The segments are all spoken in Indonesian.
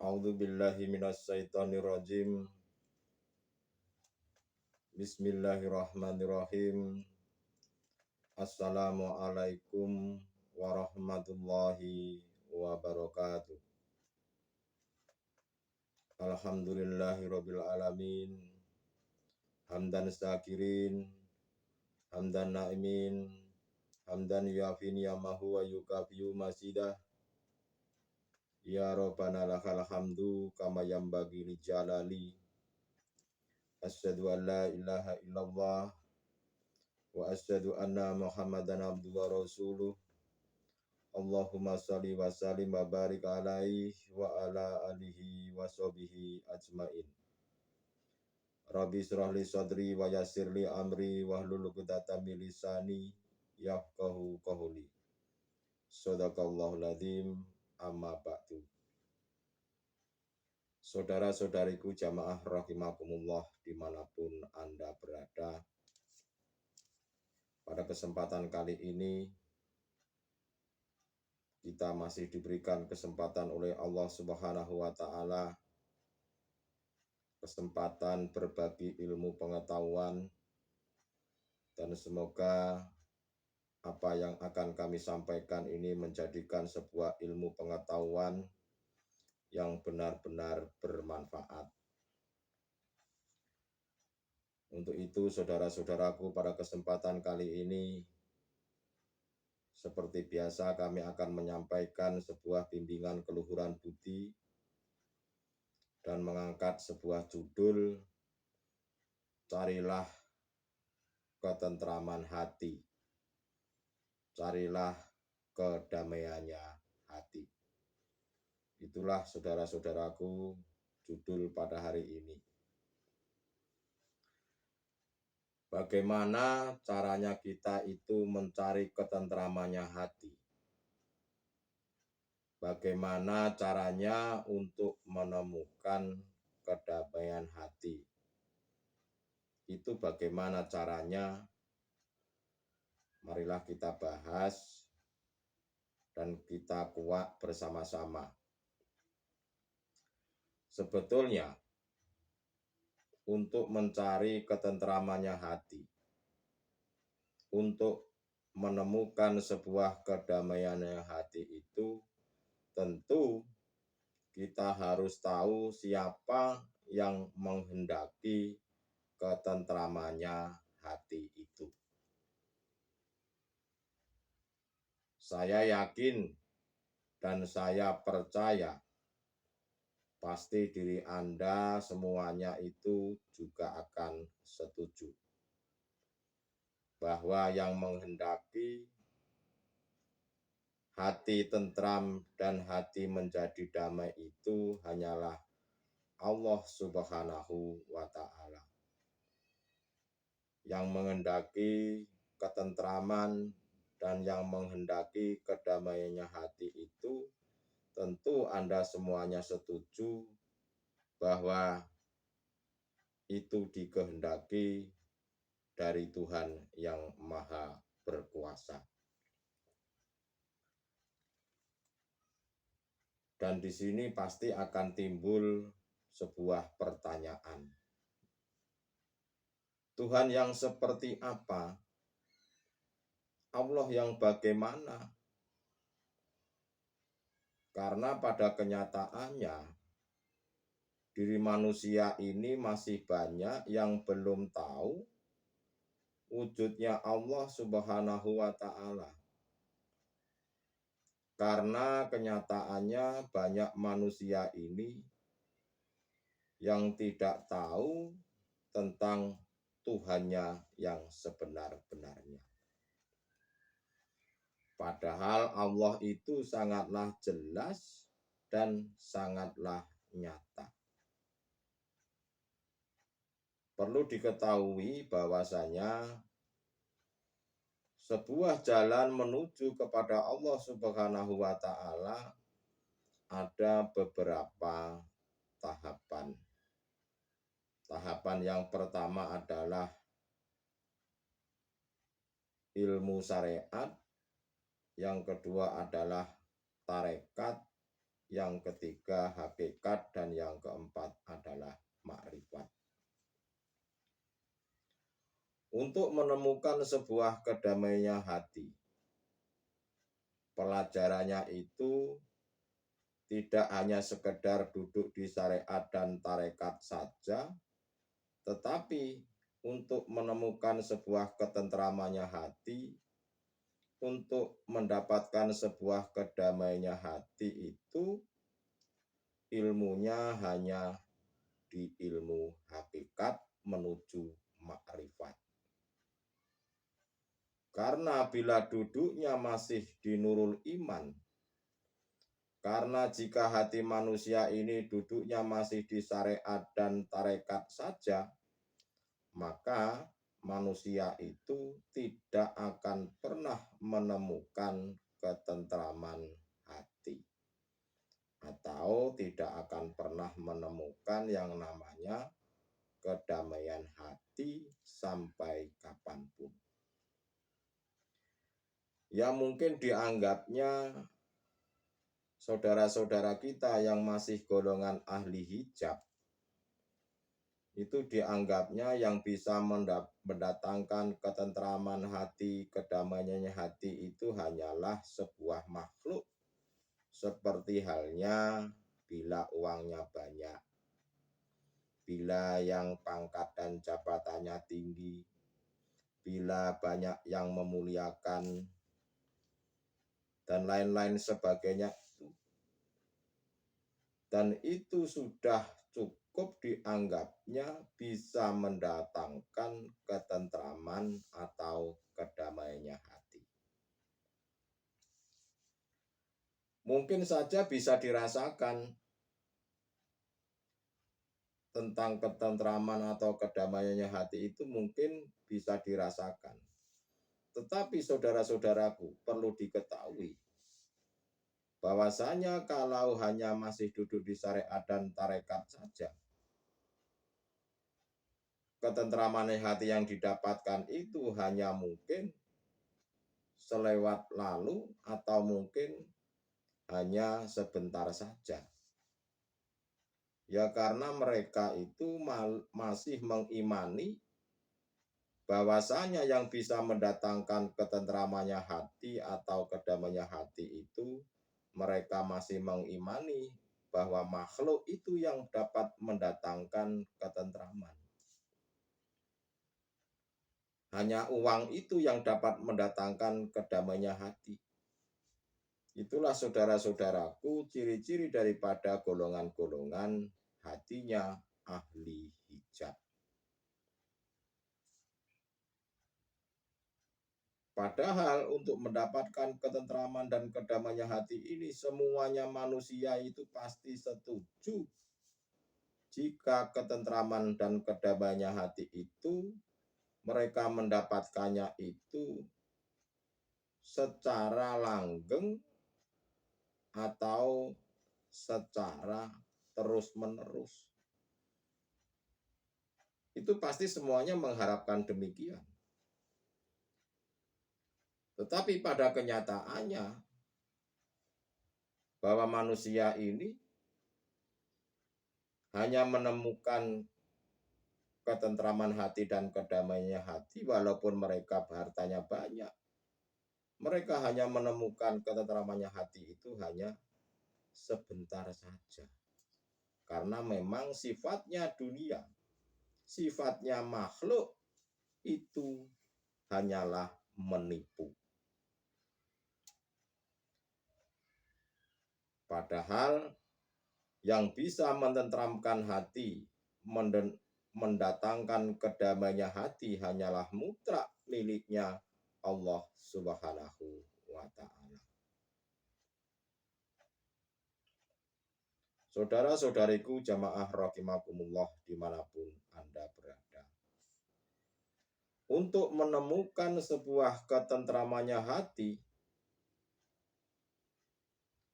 A'udzu billahi minasyaitonir rajim. Bismillahirrahmanirrahim. Assalamualaikum warahmatullahi wabarakatuh. Alhamdulillahirabbil alamin. Hamdan syakirin, hamdan naimin, hamdan yuafi ni'amahu wa yukafiu masidah. Ya Rabbana lakal hamdu kama yambagi li jalali. Asyhadu an la ilaha illallah wa asyhadu anna Muhammadan abduhu wa rasuluh. Allahumma shalli wa sallim wa barik alaihi wa ala alihi wa sahbihi ajmain. Rabbi shrah li sadri wa yassir li amri wahlul 'uqdatam min lisani yafqahu qawli. Shadaqallahul adzim. Amma ba'du. Saudara-saudariku jamaah rahimakumullah dimanapun Anda berada, pada kesempatan kali ini kita masih diberikan kesempatan oleh Allah Subhanahu wa Ta'ala, kesempatan berbagi ilmu pengetahuan, dan semoga apa yang akan kami sampaikan ini menjadikan sebuah ilmu pengetahuan yang benar-benar bermanfaat. Untuk itu, saudara-saudaraku, pada kesempatan kali ini, seperti biasa kami akan menyampaikan sebuah bimbingan keluhuran budi dan mengangkat sebuah judul, Carilah ketentraman hati. Carilah kedamaiannya hati. Itulah saudara-saudaraku judul pada hari ini. Bagaimana caranya kita itu mencari ketentramannya hati? Bagaimana caranya untuk menemukan kedamaian hati? Itu bagaimana caranya? Marilah kita bahas dan kita kuak bersama-sama. Sebetulnya, untuk mencari ketentramannya hati, untuk menemukan sebuah kedamaiannya hati itu, tentu kita harus tahu siapa yang menghendaki ketentramannya hati itu. Saya yakin dan saya percaya pasti diri Anda semuanya itu juga akan setuju bahwa yang menghendaki hati tentram dan hati menjadi damai itu hanyalah Allah Subhanahu wa Ta'ala. Yang menghendaki ketentraman dan yang menghendaki kedamaiannya hati itu, tentu Anda semuanya setuju bahwa itu dikehendaki dari Tuhan yang Maha Berkuasa. Dan di sini pasti akan timbul sebuah pertanyaan. Tuhan yang seperti apa? Allah yang bagaimana? Karena pada kenyataannya diri manusia ini masih banyak yang belum tahu wujudnya Allah Subhanahu wa Ta'ala. Karena kenyataannya banyak manusia ini yang tidak tahu tentang Tuhannya yang sebenar-benarnya. Padahal Allah itu sangatlah jelas dan sangatlah nyata. Perlu diketahui bahwasanya sebuah jalan menuju kepada Allah Subhanahu wa Ta'ala ada beberapa tahapan. Tahapan yang pertama adalah ilmu syariat, yang kedua adalah tarekat, yang ketiga hakikat, dan yang keempat adalah makrifat. Untuk menemukan sebuah kedamaian hati, pelajarannya itu tidak hanya sekedar duduk di syariat dan tarekat saja, tetapi untuk menemukan sebuah ketentramannya hati, untuk mendapatkan sebuah kedamaiannya hati itu ilmunya hanya di ilmu hakikat menuju makrifat. Karena bila duduknya masih di nurul iman, karena jika hati manusia ini duduknya masih di syariat dan tarekat saja, maka manusia itu tidak akan pernah menemukan ketentraman hati, atau tidak akan pernah menemukan yang namanya kedamaian hati sampai kapanpun. Ya mungkin dianggapnya saudara-saudara kita yang masih golongan ahli hijab, itu dianggapnya yang bisa mendatangkan ketentraman hati, kedamaiannya hati itu hanyalah sebuah makhluk. Seperti halnya bila uangnya banyak, bila yang pangkat dan jabatannya tinggi, bila banyak yang memuliakan, dan lain-lain sebagainya. Dan itu sudah cukup dianggapnya bisa mendatangkan ketentraman atau kedamaiannya hati. Mungkin saja bisa dirasakan tentang ketentraman atau kedamaiannya hati itu mungkin bisa dirasakan. Tetapi saudara-saudaraku perlu diketahui bahwasanya kalau hanya masih duduk di syariat dan tarekat saja, ketentraman hati yang didapatkan itu hanya mungkin selewat lalu atau mungkin hanya sebentar saja. Ya karena mereka itu masih mengimani bahwasanya yang bisa mendatangkan ketentramannya hati atau kedamaiannya hati itu, mereka masih mengimani bahwa makhluk itu yang dapat mendatangkan ketentraman. Hanya uang itu yang dapat mendatangkan kedamaiannya hati. Itulah saudara-saudaraku ciri-ciri daripada golongan-golongan hatinya ahli hijab. Padahal untuk mendapatkan ketentraman dan kedamaiannya hati ini, semuanya manusia itu pasti setuju jika ketentraman dan kedamaiannya hati itu mereka mendapatkannya itu secara langgeng atau secara terus-menerus. Itu pasti semuanya mengharapkan demikian. Tetapi pada kenyataannya bahwa manusia ini hanya menemukan ketentraman hati dan kedamaiannya hati walaupun mereka hartanya banyak. Mereka hanya menemukan ketentramannya hati itu hanya sebentar saja. Karena memang sifatnya dunia, sifatnya makhluk itu hanyalah menipu. Padahal yang bisa menenteramkan hati, mendatangkan kedamaiannya hati hanyalah mutlak miliknya Allah Subhanahu wa ta'ala. Saudara-saudariku jamaah rahimakumullah dimanapun Anda berada. Untuk menemukan sebuah ketentramannya hati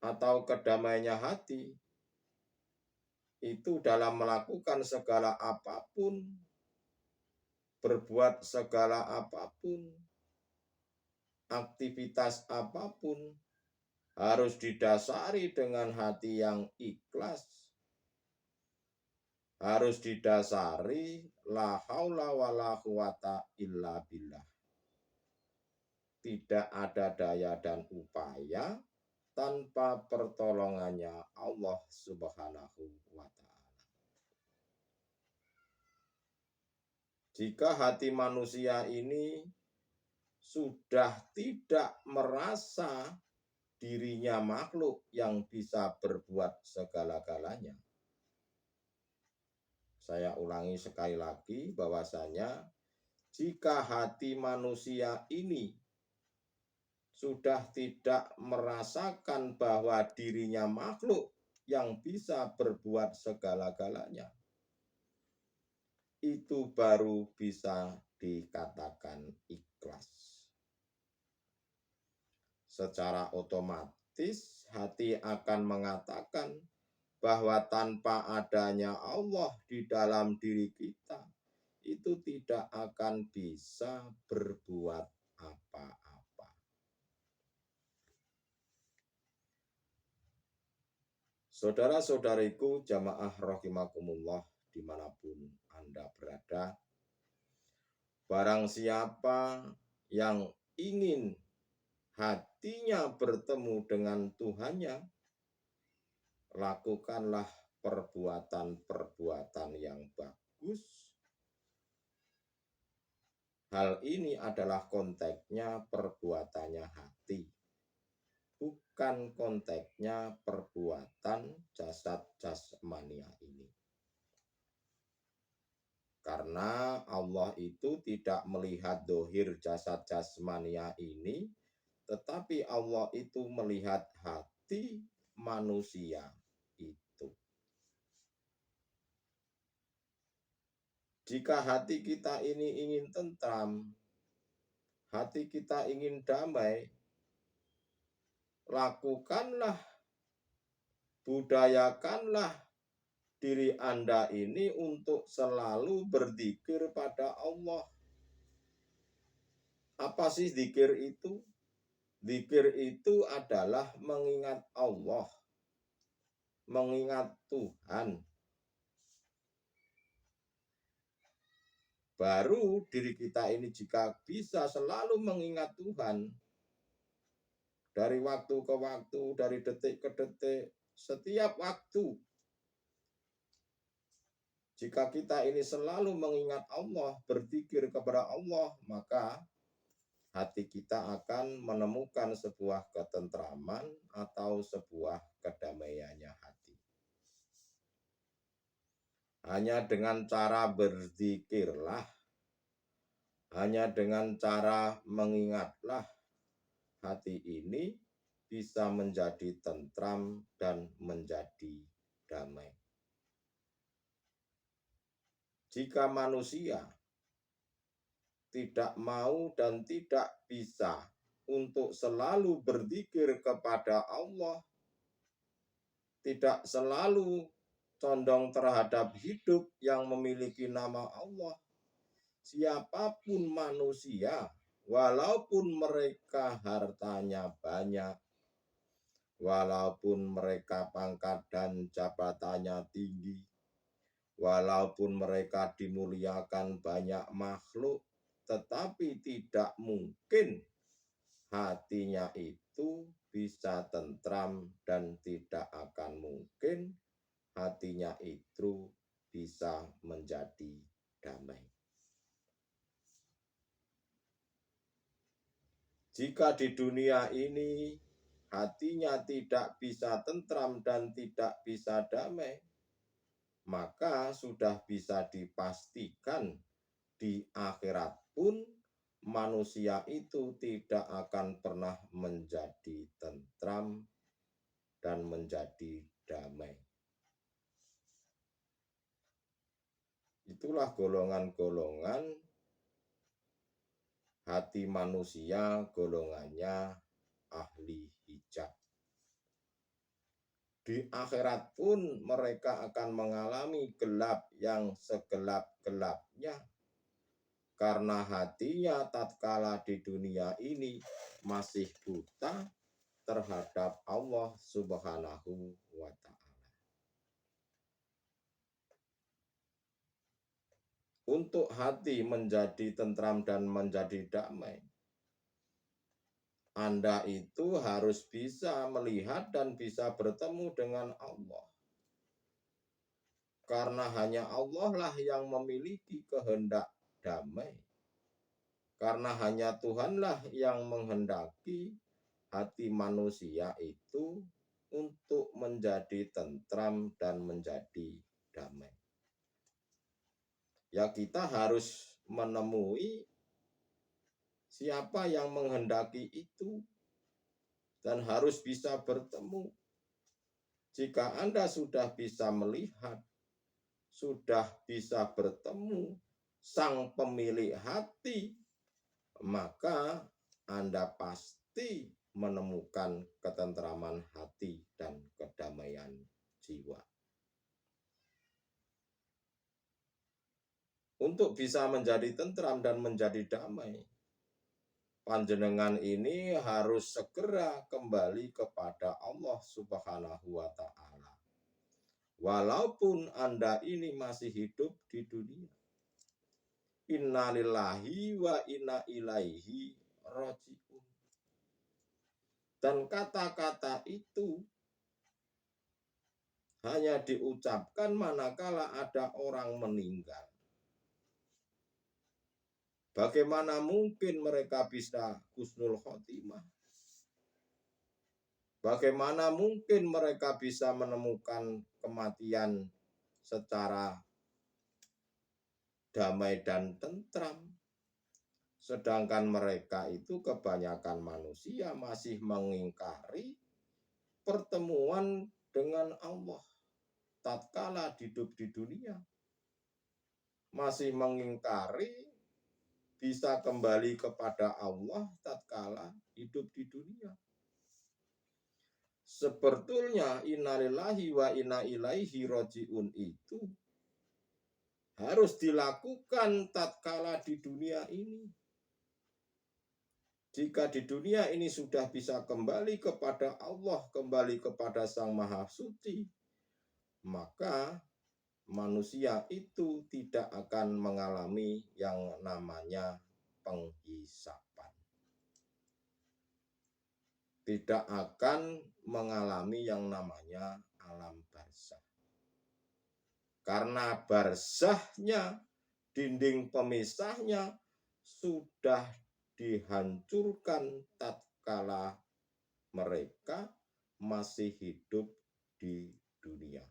atau kedamaiannya hati, itu dalam melakukan segala apapun, berbuat segala apapun, aktivitas apapun, harus didasari dengan hati yang ikhlas, harus didasari la haula wala quwata illa billah. Tidak ada daya dan upaya tanpa pertolongannya Allah Subhanahu wa Ta'ala. Jika hati manusia ini sudah tidak merasa dirinya makhluk yang bisa berbuat segala-galanya. Saya ulangi sekali lagi bahwasanya jika hati manusia ini sudah tidak merasakan bahwa dirinya makhluk yang bisa berbuat segala-galanya, itu baru bisa dikatakan ikhlas. Secara otomatis hati akan mengatakan bahwa tanpa adanya Allah di dalam diri kita, itu tidak akan bisa berbuat apa-apa. Saudara-saudariku jamaah rahimakumullah dimanapun Anda berada, barang siapa yang ingin hatinya bertemu dengan Tuhannya, lakukanlah perbuatan-perbuatan yang bagus. Hal ini adalah konteksnya perbuatannya hati, bukan konteksnya perbuatan jasad jasmania ini. Karena Allah itu tidak melihat dohir jasad jasmania ini, tetapi Allah itu melihat hati manusia itu. Jika hati kita ini ingin tentram, hati kita ingin damai, lakukanlah, budayakanlah diri Anda ini untuk selalu berzikir pada Allah. Apa sih zikir itu? Zikir itu adalah mengingat Allah, mengingat Tuhan. Baru diri kita ini jika bisa selalu mengingat Tuhan, dari waktu ke waktu, dari detik ke detik, setiap waktu. Jika kita ini selalu mengingat Allah, berzikir kepada Allah, maka hati kita akan menemukan sebuah ketentraman atau sebuah kedamaiannya hati. Hanya dengan cara berzikirlah, hanya dengan cara mengingatlah, hati ini bisa menjadi tentram dan menjadi damai. Jika manusia tidak mau dan tidak bisa untuk selalu berzikir kepada Allah, tidak selalu condong terhadap hidup yang memiliki nama Allah, siapapun manusia, walaupun mereka hartanya banyak, walaupun mereka pangkat dan jabatannya tinggi, walaupun mereka dimuliakan banyak makhluk, tetapi tidak mungkin hatinya itu bisa tentram dan tidak akan mungkin hatinya itu bisa menjadi damai. Jika di dunia ini hatinya tidak bisa tentram dan tidak bisa damai, maka sudah bisa dipastikan di akhirat pun manusia itu tidak akan pernah menjadi tentram dan menjadi damai. Itulah golongan-golongan hati manusia, golongannya ahli hijab. Di akhirat pun mereka akan mengalami gelap yang segelap-gelapnya, karena hatinya tatkala di dunia ini masih buta, terhadap Allah Subhanahu wa Ta'ala. Untuk hati menjadi tentram dan menjadi damai, Anda itu harus bisa melihat dan bisa bertemu dengan Allah. Karena hanya Allah lah yang memiliki kehendak damai. Karena hanya Tuhanlah yang menghendaki hati manusia itu untuk menjadi tentram dan menjadi damai. Ya, kita harus menemui siapa yang menghendaki itu dan harus bisa bertemu. Jika Anda sudah bisa melihat, sudah bisa bertemu sang pemilik hati, maka Anda pasti menemukan ketentraman hati dan kedamaian jiwa. Untuk bisa menjadi tentram dan menjadi damai, panjenengan ini harus segera kembali kepada Allah Subhanahu wa Ta'ala. Walaupun Anda ini masih hidup di dunia. Innalillahi wa inna ilaihi raji'un. Dan kata-kata itu hanya diucapkan manakala ada orang meninggal. Bagaimana mungkin mereka bisa husnul khotimah? Bagaimana mungkin mereka bisa menemukan kematian secara damai dan tentram? Sedangkan mereka itu kebanyakan manusia masih mengingkari pertemuan dengan Allah tatkala hidup di dunia. Masih mengingkari bisa kembali kepada Allah tatkala hidup di dunia. Sebetulnya innalillahi wa inna ilaihi raji'un itu harus dilakukan tatkala di dunia ini. Jika di dunia ini sudah bisa kembali kepada Allah, kembali kepada Sang Maha Suci, maka manusia itu tidak akan mengalami yang namanya penghisapan. Tidak akan mengalami yang namanya alam barzakh. Karena barzahnya, dinding pemisahnya sudah dihancurkan tatkala mereka masih hidup di dunia.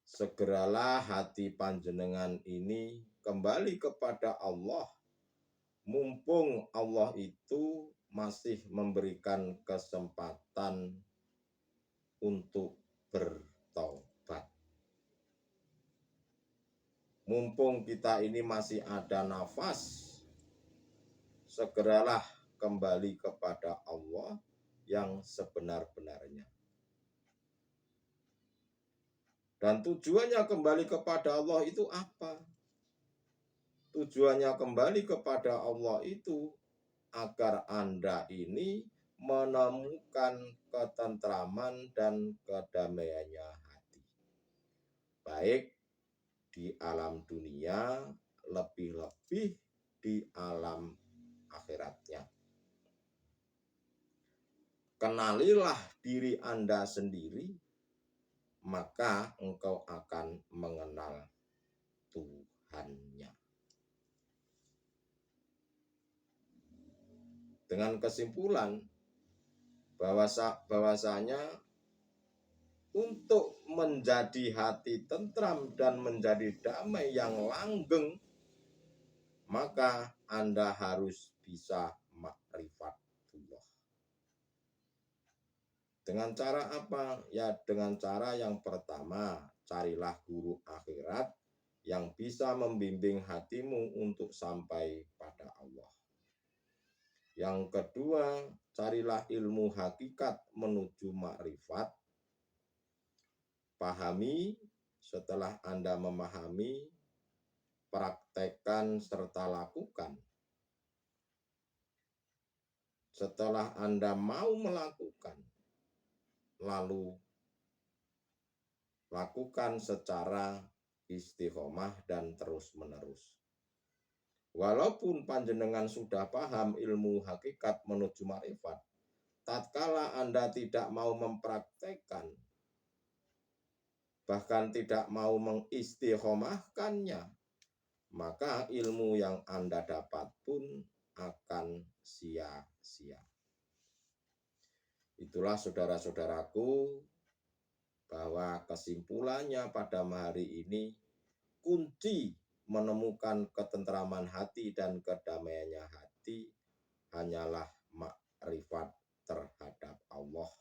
Segeralah hati panjenengan ini kembali kepada Allah, mumpung Allah itu masih memberikan kesempatan untuk bertaubat. Mumpung kita ini masih ada nafas, segeralah kembali kepada Allah yang sebenar-benarnya. Dan tujuannya kembali kepada Allah itu apa? Tujuannya kembali kepada Allah itu agar Anda ini menemukan ketentraman dan kedamaiannya hati. Baik di alam dunia, lebih-lebih di alam akhiratnya. Kenalilah diri Anda sendiri, maka engkau akan mengenal Tuhannya. Dengan kesimpulan bahwasanya untuk menjadi hati tentram dan menjadi damai yang langgeng, maka Anda harus bisa ma'rifatullah. Dengan cara apa? Ya, dengan cara yang pertama, carilah guru akhirat yang bisa membimbing hatimu untuk sampai pada Allah. Yang kedua, carilah ilmu hakikat menuju makrifat. Pahami, setelah Anda memahami, praktekkan serta lakukan. Setelah Anda mau melakukan, lalu lakukan secara istiqomah dan terus-menerus. Walaupun panjenengan sudah paham ilmu hakikat menuju ma'rifat, tatkala Anda tidak mau mempraktekkan, bahkan tidak mau mengistiqomahkannya, maka ilmu yang Anda dapat pun akan sia-sia. Itulah saudara-saudaraku, bahwa kesimpulannya pada hari ini, kunci menemukan ketentraman hati dan kedamaiannya hati hanyalah makrifat terhadap Allah.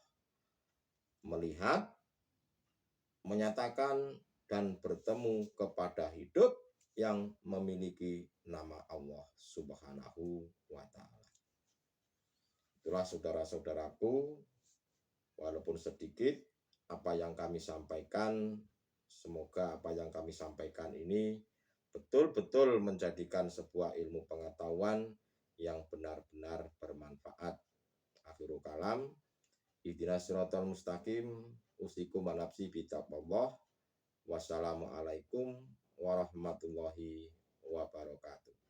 Melihat, menyatakan, dan bertemu kepada hidup yang memiliki nama Allah Subhanahu wa Ta'ala. Itulah saudara-saudaraku, walaupun sedikit apa yang kami sampaikan, semoga apa yang kami sampaikan ini betul-betul menjadikan sebuah ilmu pengetahuan yang benar-benar bermanfaat. Akhirul kalam, ihdinas siratal mustaqim, usikum wa nafsi bitaqwallah. Wassalamualaikum warahmatullahi wabarakatuh.